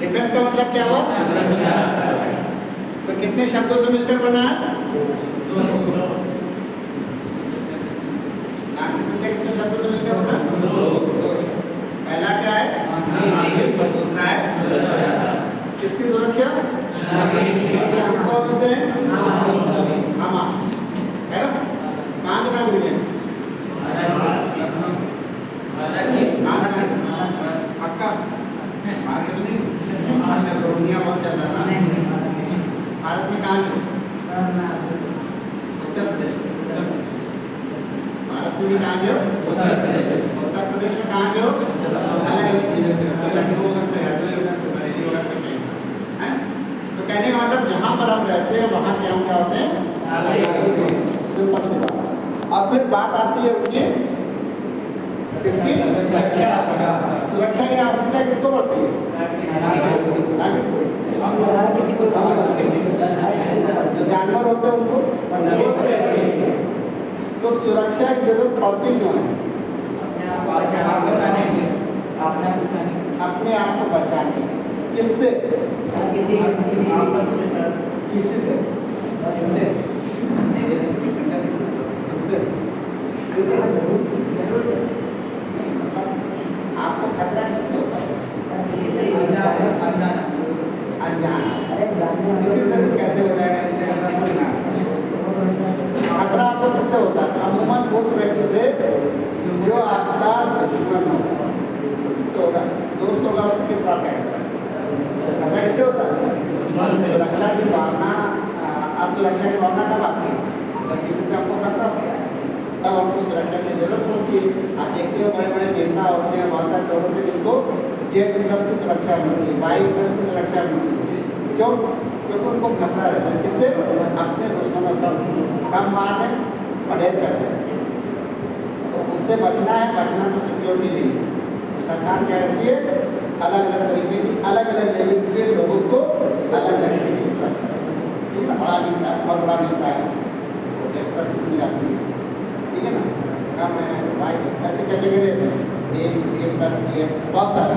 Defence का मतलब क्या हुआ? तो कितने शब्दों से मिलकर बना है? नागरिक सुरक्षा कितने शब्दों से मिलकर बना? दो शब्द। पहला क्या है? नागरिक, और दूसरा है सुरक्षा। किसकी सुरक्षा? नागरिक कौन होते हैं? हम है ना? कहाँ के नागरिक हैं? पक्का आगे नहीं, दुनिया बहुत चल रहा है ना। भारत में कहाँ के? उत्तर प्रदेश। भारत में भी कहाँ के हो? उत्तर प्रदेश में कहाँ के हो? अलग अलग जिले के, तो लखनऊ होगा, तो हरदोई होगा, तो बरेली होगा, तो कहीं है। तो कहने का मतलब जहाँ पर हम रहते हैं वहाँ के हम क्या होते हैं? सिंपल सी बात। और फिर बात आती है उनकी किसकी? सुरक्षा की आवश्यकता किसको पड़ती है? जानवर होते हैं उनको। तो सुरक्षा की जरूरत पड़ती क्यों है? अपने आप को बचाने। किससे? किसी से? आपको खतरा किससे होता है? अनजान। किसी से भी कैसे हो जाएगा? इनसे खतरा आपको किससे होता है? अमूमन उस व्यक्ति से जो आपका दुश्मन हो, उससे होगा। दोस्त होगा, उससे किस बात का खतरा किससे होता है? सुरक्षा की भावना, असुरक्षा की भावना कब आती है? जब किसी से आपको खतरा होता है, तब आपको सुरक्षा की जरूरत पड़ती है। आप देखते हो बड़े बड़े नेता होते हैं, बहुत सारे लोग होते हैं जिनको जेट प्लस की सुरक्षा मिलती है, वाई प्लस की सुरक्षा मिलती है। क्यों? क्योंकि उनको खतरा रहता है। किससे? अपने दुश्मनों से। कम मार दें, पढ़ेर कर दें, तो उससे बचना है। बचना तो सिक्योरिटी नहीं है। तो सरकार क्या करती है? अलग अलग तरीके की, अलग अलग लेवल के लोगों को अलग अलग तरीके की सुरक्षा। ठीक है, बड़ा नेता बहुत बड़ा नेता है, जेट प्लस मिल जाती है, ठीक है ना। कम है भाई, ऐसे कैटेगरी रहते हैं, ए प्लस बी है, बहुत सारे।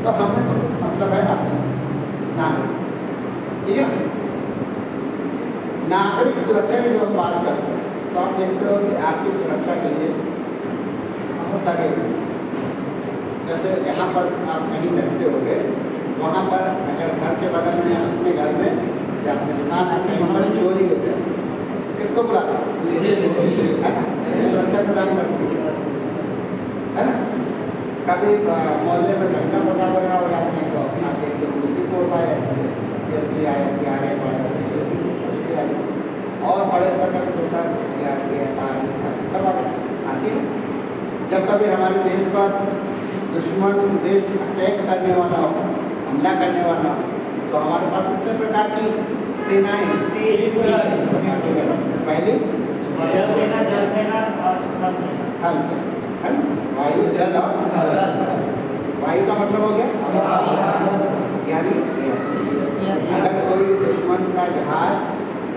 तो हमें तो मतलब है अपने नागरिक, ठीक है ना। नागरिक सुरक्षा की जो हम बात करते हैं, तो आप देखते हो कि आपकी सुरक्षा के लिए बहुत सारे जैसे यहाँ पर आप कहीं रहते होंगे, वहाँ पर अगर घर के बगल में अपने घर में या अपने दुकान में कहीं पर चोरी हो जाए, किसको बुलाते हैं? है ना, सुरक्षा प्रदान करती है ना। कभी मोहल्ले में दंगा फसाद वगैरह हो जाते हैं, तो अपना से एक दूसरी फोर्स आ जाती है, जैसे CRF आ जाती है, और बड़े स्तर का भी होता है, CRPF आर्मी सब आती है। जब कभी हमारे देश पर दुश्मन देश अटैक करने वाला हो, हमला करने वाला हो, तो हमारे पास कितने प्रकार की सेनाएं हैं? पहले थल से, है ना, वायु जल और वायु का मतलब हो गया, यानी अगर कोई दुश्मन का जहाज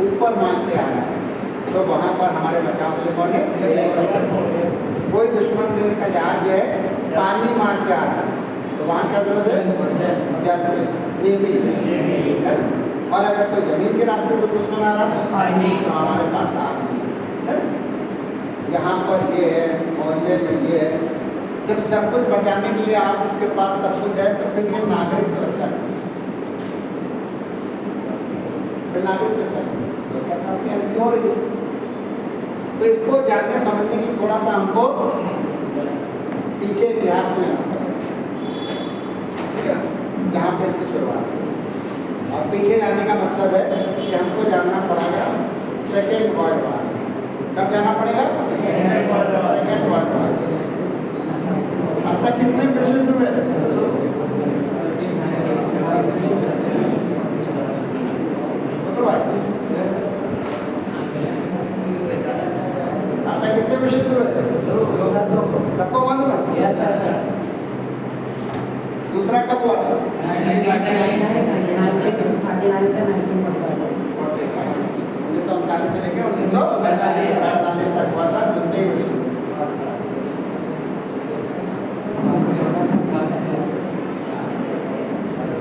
ऊपर मार्ग से आ रहा है, तो वहाँ पर हमारे बचाव के लिए कौन है? कोई दुश्मन देश का जहाज जो है पानी मार्ग से आ रहा है, तो वहाँ क्या जरूरत है? जल से, नेवी। और अगर कोई जमीन के रास्ते से दुश्मन आ रहा है तो हमारे पास आर्मी है। यहाँ पर ये है, मोहल्ले में ये है। जब सब कुछ बचाने के लिए आपके पास सब कुछ है, तो फिर ये नागरिक सुरक्षा है। फिर नागरिक सुरक्षा तो क्या आपकी हल्की हो रही है। तो इसको जानने समझने के लिए थोड़ा सा हमको पीछे इतिहास में आना पड़ेगा, ठीक है, जहाँ पे इसकी शुरुआत है। और पीछे जाने का मतलब है कि हमको जानना पड़ेगा सेकेंड वर्ल्ड वॉर। कब जाना पड़ेगा? Second world war. अब तक कितने विश्व युद्ध हुए? तो भाई अब तक कितने विश्व युद्ध हुए? सबको मालूम है? दूसरा कब हुआ था? 1939 से लेकर 1945 तक हुआ था द्वितीय विश्व युद्ध।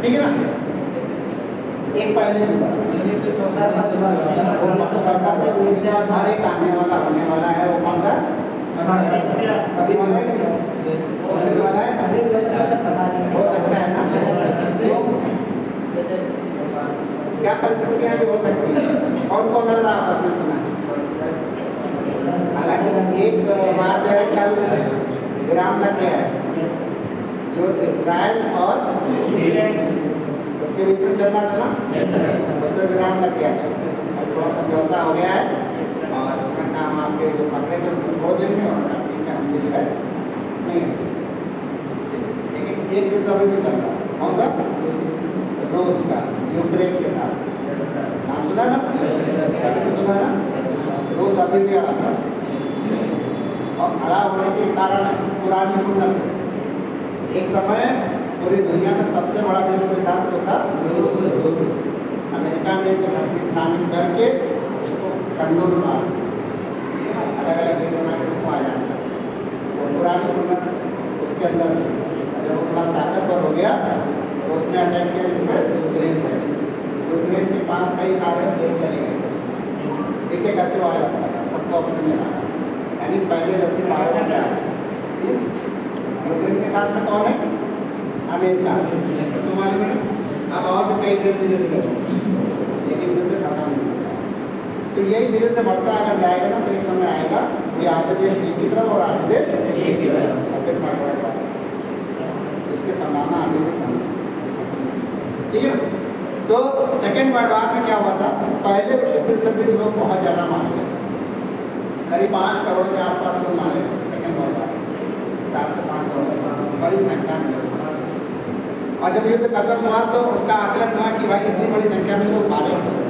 ठीक है ना। एक पहले और एक आने वाला होने वाला है, वो कौन सा अभी वाला है, हो सकता है ना। क्या परिस्थितियाँ भी हो सकती है, कौन कौन लड़ रहा आपस में सुना। हालांकि एक बात जो है कल विराम लग गया है, जो इजराइल और उसके बीच में चल रहा था ना, उसमें विराम लग गया था। थोड़ा समझौता हो गया है और काम आपके जो पकड़े थे उनको छोड़ देंगे और ठीक है हम जो है नहीं है। लेकिन एक युद्ध अभी भी चल रहा है, कौन सा, रूस का यूक्रेन के साथ, नाम सुना ना, कभी सुना ना। रूस अभी भी अड़ा था और खड़ा होने के कारण पुरानी कुंडा से एक समय पूरी दुनिया में सबसे बड़ा देश विधान जो था रूस। अमेरिका ने कुछ अपनी प्लानिंग करके उसको खंडों में मार अलग अलग देशों में उसको आ जाता है। पुरानी कुंडा उसके अंदर जब वो थोड़ा ताकतवर हो गया तो उसने अटैक किया जिसमें यूक्रेन के पास कई सारे देश चले गए, एक एक करके आ जाता था, सबको अपने में लाना। यानी पहले रस्सी पावर यूक्रेन के साथ में कौन है, अमेरिका, तो मालूम है। अब और भी कई देश धीरे धीरे लेकिन युद्ध खत्म नहीं होता। तो यही धीरे धीरे बढ़ता अगर जाएगा ना तो एक समय आएगा ये आधे देश एक की तरफ और आधे देश एक की तरफ, इसके संभावना अभी भी सामने, ठीक है। तो सेकेंड वर्ल्ड वॉर में क्या हुआ था, पहले विश्व युद्ध से भी लोग बहुत ज़्यादा मारे गए, करीब 5 करोड़ के आसपास लोग मारे गए सेकेंड वर्ल्ड वॉर, 4 से 5 करोड़, बड़ी संख्या में। और जब युद्ध खत्म हुआ तो उसका आकलन हुआ कि भाई इतनी बड़ी संख्या में लोग मारे गए,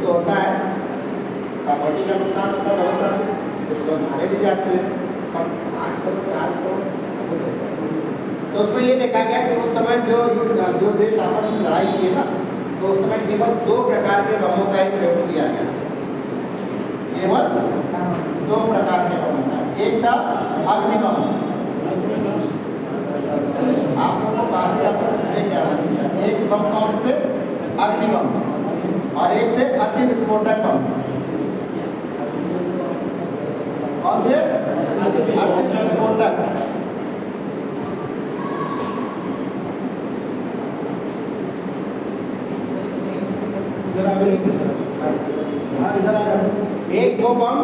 तो होता है प्रॉपर्टी का नुकसान होता है बहुत सारा, कुछ लोग मारे भी जाते हैं, और 5 करोड़ 4 करोड़। तो उसमें ये देखा गया कि उस समय जो देश आपस में लड़ाई की ना, तो उस समय केवल 2 प्रकार के बमों का ही प्रयोग किया गया, केवल 2 प्रकार के बमों का। एक था अग्निबम, आप लोगों को काफी आपको क्या था, एक बम कौन से थे, अग्निबम, और एक थे अति विस्फोटक बम। कौन से, अति विस्फोटक। एक वो बम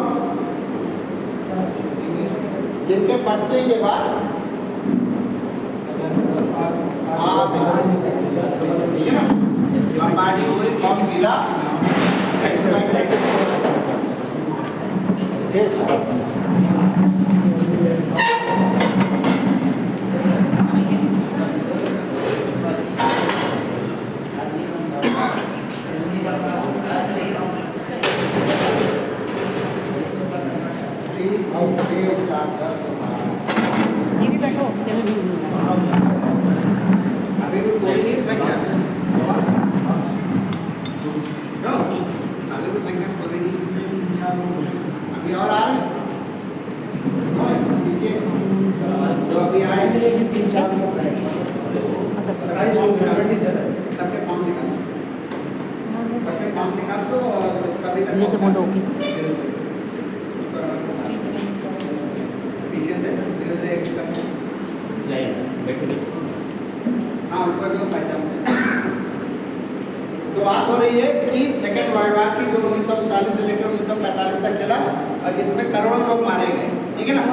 जिनके फटने के बाद ठीक है ना, बमबारी हुई, बम गिरा, ये भी बैठो, अभी भी कोई नहीं संख्या, अभी भी संख्या कोई नहीं, अभी और आ रहे नीचे जो अभी आए सबके फॉर्म निकाल दो और सभी तक नीचे बोल दो ओके। पीछे से धीरे धीरे हाँ उनको जो पहचानते हैं। तो बात हो रही है कि सेकेंड वर्ल्ड वॉर की जो 1939 से लेकर 1945 तक चला और जिसमें करोड़ों लोग मारे गए, ठीक है ना।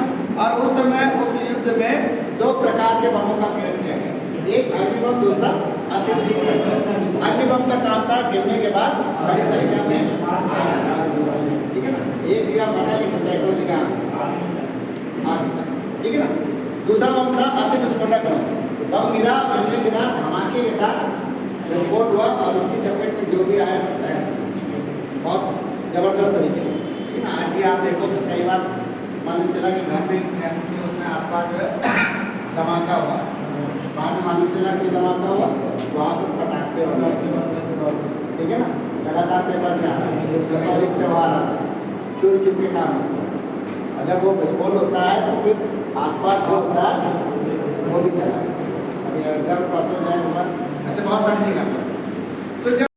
और उस समय उस युद्ध में 2 प्रकार के बमों का प्रयोग किया गया, एक अग्निबम, दूसरा अति विस्फोटक। अग्निबम का काम था गिरने के बाद बड़ी संख्या में, ठीक है ना, एक या बड़ा लेकिन सैकड़ों निकाल, ठीक है ना। दूसरा बम था अति विस्फोटक बम, बम गिरा, गिरने के बाद धमाके के साथ विस्फोट हुआ और उसकी चपेट में जो भी आया सकता है बहुत जबरदस्त तरीके से, ठीक है ना। आज भी आप देखो तो कई बार मालूम चला कि घर में या किसी उसमें आसपास जो है धमाका हुआ, बाद में मालूम चला कि धमाका हुआ, वहाँ पर पटाखे हो रहे, ठीक है ना। लगातार पेपर में आ रहा है, दीपावली त्यौहार आता है, चोरी चुपके काम होता है। जब वो विस्फोट होता है तो फिर आसपास जो होता है वो भी चला। अभी अगर परसों जाए बहुत सारी जगह पर। तो जब